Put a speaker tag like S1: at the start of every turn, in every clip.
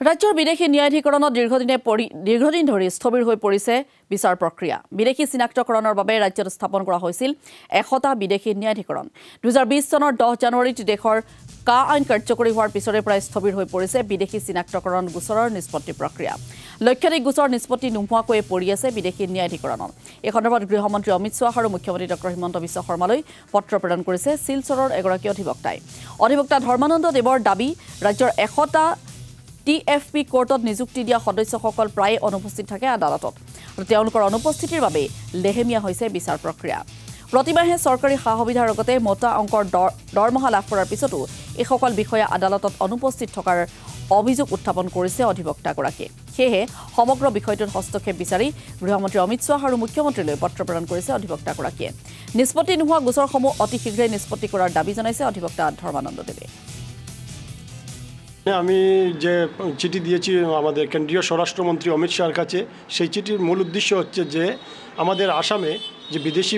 S1: ৰাজ্যৰ বিদেশী ন্যায়াধিকৰণত দীৰ্ঘদিন ধৰি স্থবিৰ হৈ পৰিছে বিচাৰ প্ৰক্ৰিয়া। বিদেশী চিনাক্তকৰণৰ বাবে ৰাজ্যত স্থাপন কৰা হৈছিল 100টা বিদেশী ন্যায়াধিকৰণ। 2020 চনৰ 10 জানুৱাৰীত দেশৰ কা আইন কাৰ্যকৰী হোৱাৰ পিছৰে প্ৰায় স্থবিৰ হৈ পৰিছে বিদেশী চিনাক্তকৰণ গোচৰৰ নিষ্পত্তি প্ৰক্ৰিয়া। লক্ষাধিক গোচৰ নিষ্পত্তি নোহোৱাকৈ পৰি আছে বিদেশী ন্যায়াধিকৰণত। এই সন্দৰ্ভত গৃহমন্ত্ৰী অমিত শ্বাহ আৰু মুখ্যমন্ত্ৰী ডক্টৰ হিমন্ত বিশ্ব শৰ্মালৈ পত্ৰ প্ৰেৰণ কৰিছে শিলচৰৰ এগৰাকী অধিবক্তাই। অধিবক্তা ধৰ্মানন্দ দেৱৰ দাবী, ৰাজ্যৰ 100টা TFP কোৰ্টত নিযুক্তি দিয়া সদস্যসকল প্ৰায় অনুপস্থিত থাকে আদালতত। তেওঁলোকৰ অনুপস্থিতিৰ বাবে লেহেমীয়া হৈছে বিচাৰ প্ৰক্ৰিয়া। প্ৰতিমাহে চৰকাৰী সা-সুবিধাৰ লগতে মোটা অংকৰ দৰমহা লাভ কৰাৰ পিছতো এইসকল বিষয়া আদালতত অনুপস্থিত থকাৰ অভিযোগ উত্থাপন কৰিছে অধিবক্তাগৰাকীয়ে। সেয়েহে সমগ্ৰ বিষয়টোত হস্তক্ষেপ বিচাৰি গৃহমন্ত্ৰী অমিত শ্বাহ আৰু মুখ্যমন্ত্ৰীলৈ পত্ৰ প্ৰেৰণ কৰিছে অধিবক্তাগৰাকীয়ে। নিষ্পত্তি নোহোৱা গোচৰসমূহ অতি শীঘ্ৰে নিষ্পত্তি কৰাৰ দাবী জনাইছে অধিবক্তা ধৰ্মানন্দ দেৱে।
S2: আমি যে চিঠি দিয়েছি আমাদের কেন্দ্রীয় স্বরাষ্ট্রমন্ত্রী অমিত শাহর কাছে, সেই চিঠির মূল উদ্দেশ্য হচ্ছে যে আমাদের আসামে যে বিদেশি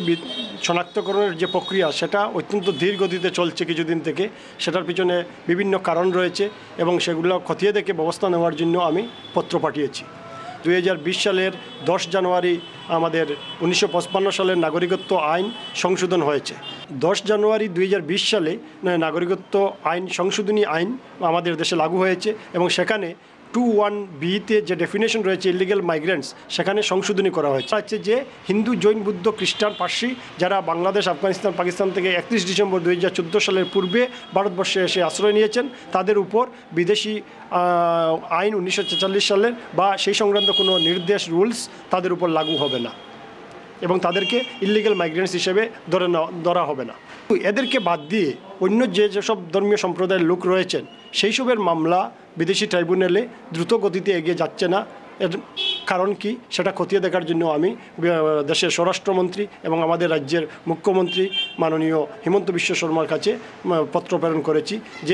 S2: শনাক্তকরণের যে প্রক্রিয়া সেটা অত্যন্ত ধীর গতিতে চলছে কিছুদিন থেকে। সেটার পিছনে বিভিন্ন কারণ রয়েছে এবং সেগুলো খতিয়ে দেখে ব্যবস্থা নেওয়ার জন্য আমি পত্র পাঠিয়েছি। 2020 সালের 10 জানুয়ারি আমাদের 1955 সালের নাগরিকত্ব আইন সংশোধন হয়েছে। 10 জানুয়ারি 2020 সালে নাগরিকত্ব আইন সংশোধনী আইন আমাদের দেশে লাগু হয়েছে এবং সেখানে 21B-তে যে ডেফিনেশন রয়েছে ইলিগাল মাইগ্রেন্টস, সেখানে সংশোধনী করা হয়েছে। হচ্ছে যে হিন্দু, জৈন, বুদ্ধ, খ্রিস্টান, পার্সি যারা বাংলাদেশ, আফগানিস্তান, পাকিস্তান থেকে 31 ডিসেম্বর 2014 সালের পূর্বে ভারতবর্ষে এসে আশ্রয় নিয়েছেন, তাদের উপর বিদেশি আইন 1946 সালের বা সেই সংক্রান্ত কোনো নির্দেশ, রুলস তাদের উপর লাগু হবে না এবং তাদেরকে ইলিগাল মাইগ্রেন্টস হিসেবে ধরা হবে না। এদেরকে বাদ দিয়ে অন্য যেসব ধর্মীয় সম্প্রদায়ের লোক রয়েছেন সেই সবের মামলা বিদেশি ট্রাইব্যুনালে দ্রুত গতিতে এগিয়ে যাচ্ছে না। এর কারণ কি সেটা খতিয়ে দেখার জন্য আমি দেশের স্বরাষ্ট্রমন্ত্রী এবং আমাদের রাজ্যের মুখ্যমন্ত্রী মাননীয় হিমন্ত বিশ্ব শর্মার কাছে পত্র প্রেরণ করেছি। যে